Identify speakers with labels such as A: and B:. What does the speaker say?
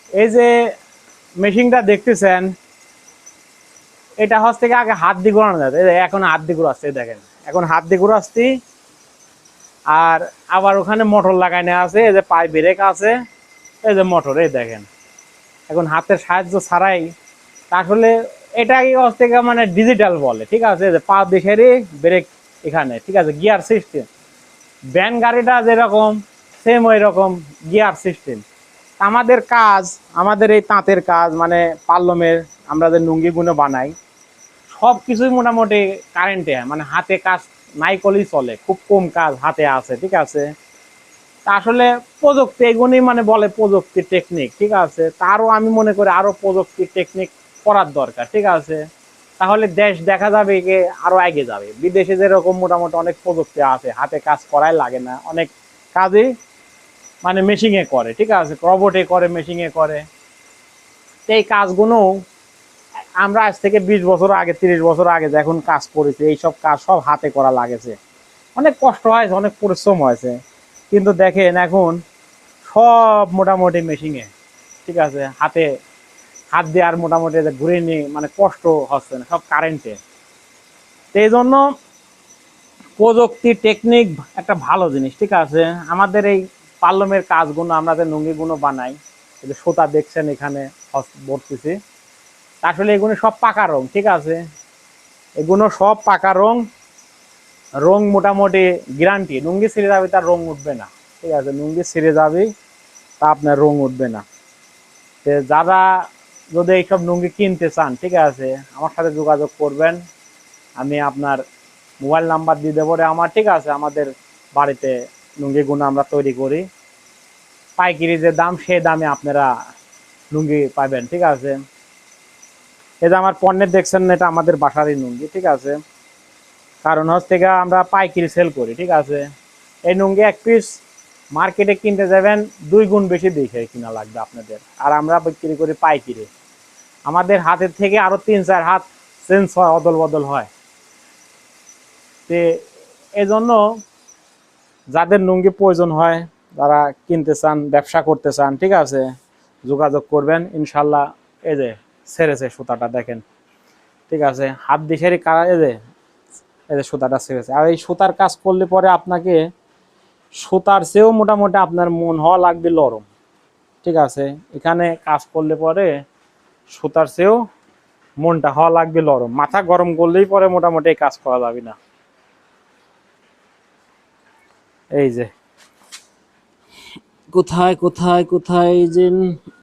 A: এই যে মেশিনটা দেখতেছেন, এটা হচ্ছে থেকে আগে হাত দিয়ে ঘোরানো যেত, এখন হাত দিয়ে ঘুরাচ্ছে, দেখেন এখন হাত দিয়ে ঘুরাচ্ছি। আর আবার ওখানে মোটর লাগানো আছে, এই যে পায়ে ব্রেক আছে, এই যে মোটর, এই দেখেন এখন হাতের সাহায্য ছাড়াই। আসলে এটাই হচ্ছে মানে ডিজিটাল বলে, ঠিক আছে, যে পা দিকেরই ব্রেক এখানে, ঠিক আছে, গিয়ার সিস্টেম। ভ্যান গাড়িটা যেরকম সেম ওই রকম গিয়ার সিস্টেম। আমাদের কাজ, আমাদের এই তাঁতের কাজ মানে পাল্লমের, আমরা যে লুঙ্গিগুলো বানাই সব কিছুই মোটামুটি কারেন্টে, মানে হাতে কাজ নাই করলেই চলে, খুব কম কাজ হাতে আছে, ঠিক আছে। তা আসলে প্রযুক্তি এগুলি মানে বলে প্রযুক্তি টেকনিক, ঠিক আছে, তারও আমি মনে করি আরো প্রযুক্তি টেকনিক করার দরকার, ঠিক আছে। তাহলে দেশ দেখা যাবে যে আরো এগিয়ে যাবে। বিদেশে যেরকম মোটামুটি অনেক প্রযুক্তি আছে, হাতে কাজ করাই লাগে না, অনেক কাজই মানে মেশিনে করে, ঠিক আছে, রোবটে করে, মেশিনে করে। এই কাজগুলো আমরা আজ থেকে 20 বছর আগে, 30 বছর আগে যখন কাজ করেছি, এইসব কাজ সব হাতে করা লাগেছে, অনেক কষ্ট হয়েছে, অনেক পরিশ্রম হয়েছে। কিন্তু দেখেন এখন সব মোটামুটি মেশিনে, ঠিক আছে, হাতে হাত দিয়ে আর মোটামুটি ঘুরে নিয়ে মানে কষ্ট হচ্ছে না, সব কারেন্টে। এই জন্য প্রযুক্তি টেকনিক একটা ভালো জিনিস, ঠিক আছে। আমাদের এই পাল্লমের কাজগুলো, আমরা যে লুঙ্গিগুলো বানাই, এই যে সুতা দেখছেন এখানে ভরতেছি, আসলে এগুলো সব পাকা রং, ঠিক আছে, এগুলো সব পাকা রং। রং মোটামুটি গ্যারান্টি, লুঙ্গি ছিঁড়ে যাবে তার রং উঠবে না, ঠিক আছে, লুঙ্গি ছিঁড়ে যাবে তা আপনার রং উঠবে না। যারা যদি এইসব লুঙ্গি কিনতে চান, ঠিক আছে, আমার সাথে যোগাযোগ করবেন। আমি আপনার মোবাইল নাম্বার দিয়ে দেবো আমার, ঠিক আছে। আমাদের বাড়িতে লুঙ্গিগুলো আমরা তৈরি করি, পাইকারি যে দাম সেই দামে আপনারা লুঙ্গি পাবেন, ঠিক আছে। এই যে আমার পণ্যের দেখছেন, এটা আমাদের বাসারই লুঙ্গি, ঠিক আছে। কারণ হচ্ছে আমরা পাইকারি সেল করি, ঠিক আছে। এই লুঙ্গি এক পিস মার্কেটে কিনতে যাবেন 2 গুণ বেশি দেখে কিনা লাগবে আপনাদের, আর আমরা বিক্রি করি পাইকারি। আমাদের হাতের থেকে আরো 3-4 হাত চেঞ্জ হয়, অদল বদল হয়। তো এই জন্য যাদের লুঙ্গি প্রয়োজন হয়, যারা কিনতে চান, ব্যবসা করতে চান, ঠিক আছে, যোগাযোগ করবেন ইনশাল্লাহ। এই যে ছেড়েছে সুতাটা দেখেন, ঠিক আছে, হাত দিশেরই কারা, এই যে সুতাটা ছেড়েছে। আর এই সুতার কাজ করলে পরে আপনাকে সুতার চেয়েও মোটামুটি আপনার মন হওয়া লাগবে নরম, ঠিক আছে। এখানে কাজ করলে পরে সুতার চেয়েও মনটা হওয়া লাগবে নরম, মাথা গরম করলেই পরে মোটামুটি কাজ করা যাবে না। এই যে কোথায় কোথায় কোথায় যে